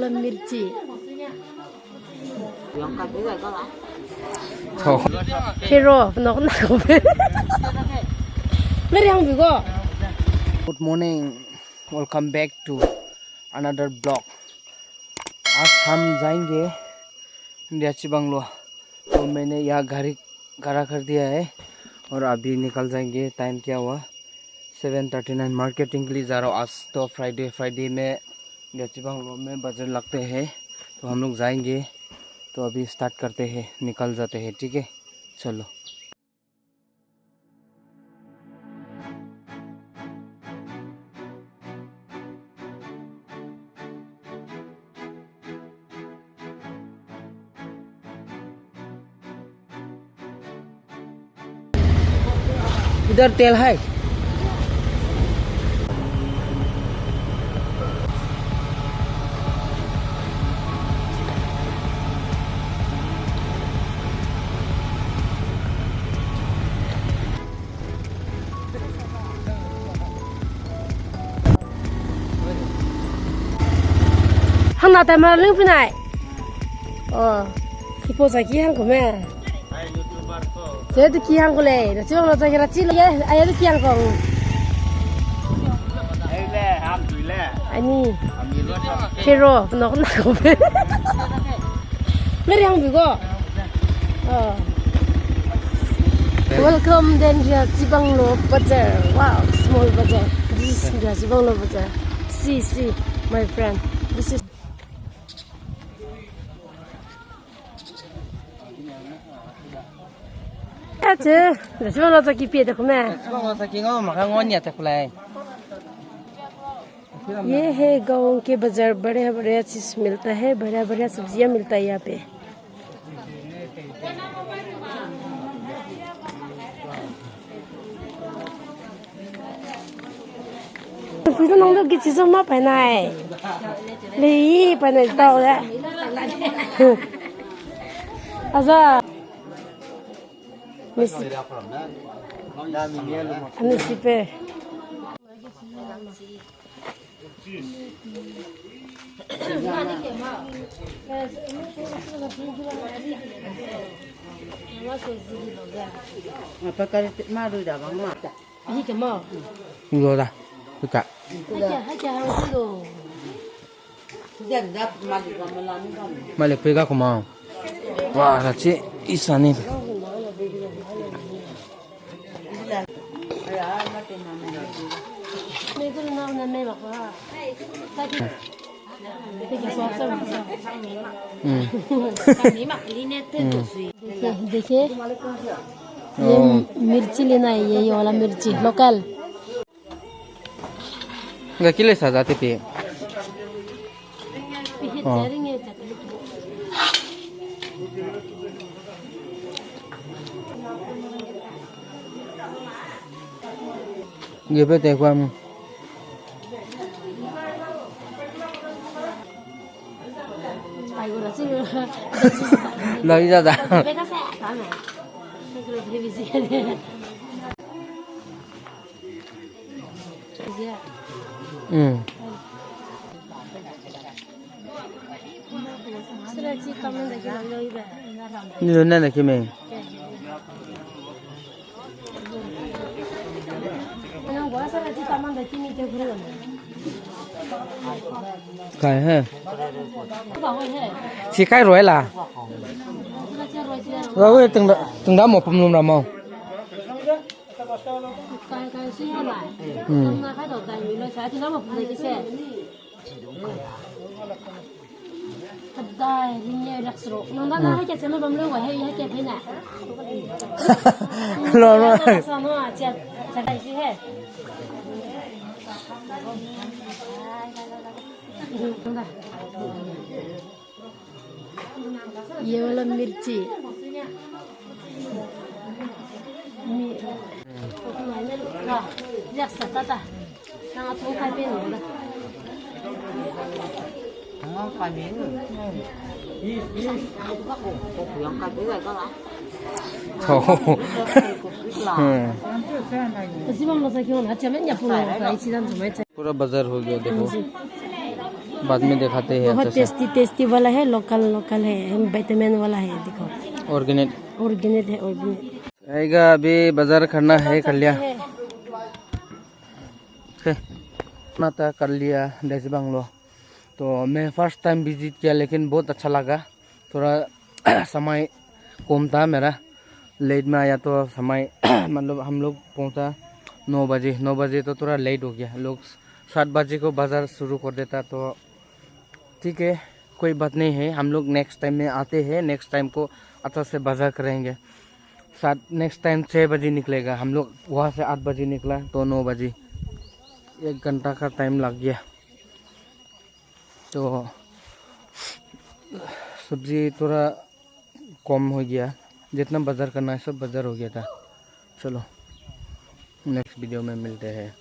वाला मिर्ची हेरो नक नाको मेरे हम भी को good morning welcome back to another blog. आज हम जाएंगे लियाची बंगलो। तो मैंने यहाँ गाड़ी खड़ा कर दिया है और अभी निकल जाएंगे। टाइम क्या हुआ 7:39। मार्केटिंग के लिए जा रहा हूँ। आज तो फ्राइडे में लियाची बंगलो में बाजार लगते हैं तो हम लोग जाएंगे। तो अभी स्टार्ट करते हैं, निकल जाते हैं। ठीक है चलो। इधर तेल है। हम नाแต่มาเรื่องไปไหนที่โพสต์กี่ห้างกูแม่เจอตะกี้ห้างกูเลยเดี๋ยวช่วงเราจะกระชิลเลยไอ้ตะกี้ห้างกูไอ้แหละห้ามดุยแหละไอ้นี่เฮโร่นกหนักกูไม่ได้ห้างกูก็ Welcome then here Jibanglo Bazaar. Wow, small bazaar. This is the Jibanglo Bazaar. See, my friend. This is. अच्छा, Jibanglo जा की पिए देखो मैं. Jibanglo जा की गाँव में गाँव नहीं आता खुला है. ये है गाँव के बाजार. बड़े चीज मिलता है, बड़ा सब्जियां मिलता है यहाँ पे. फिर तो नंगे किसी से माँ पहना है, ले पहने ताऊ ले, आजा, अनिसी पे, apa kali malu dah bang mak? ini kemau, Dulu dah, suka. Haja harus dulu. Malik pega kumau. Wah, raci isa ni. देखिए ये मिर्ची लेना है, ये वाला मिर्ची local. Enggak kilo saja tapi. Dia betul kamu. Lagi saja. Ini mana nak kemeng? Cái ha? Chỉ cái rồi là. Rồi từng đó một phần luôn làm không? Cái suy ra lại. Hôm nay khai đầu tài nguyên nó sẽ thì nó một phần cái xe. Thật đây, nhiều đặc số. Nó đã hay cái xe nó bấm lưu hay cái thế này. Rồi. Sao nó chặt cái gì hết? ये वाला मिर्ची पूरा बाजार हो गया देखो. बाद में दिखाते हैं। बहुत टेस्टी टेस्टी वाला है, लोकल लोकल है, विटामिन वाला है। देखो ऑर्गेनिक ऑर्गेनिक है, ऑर्गेनिक आएगा। अभी बाजार करना है, कर लिया ना था, कर लिया देसी बांग्लो। तो मैं फर्स्ट टाइम विजिट किया, लेकिन बहुत अच्छा लगा। थोड़ा समय कम था मेरा, लेट में आया तो समय मतलब हम लोग पहुंचा 9 बजे। 9 बजे तो थोड़ा लेट हो गया। लोग 7 बजे को बाज़ार शुरू कर देता, तो ठीक है, कोई बात नहीं है। हम लोग नेक्स्ट टाइम में आते हैं, नेक्स्ट टाइम को अच्छा से बाज़ार करेंगे। नेक्स्ट टाइम 6 बजे निकलेगा। हम लोग वहाँ से 8 बजे निकला, तो 9 बजे 1 घंटा का टाइम लग गया। तो सब्जी थोड़ा कम हो गया, जितना बाज़ार करना है सब बाज़ार हो गया था। चलो नेक्स्ट वीडियो में मिलते हैं।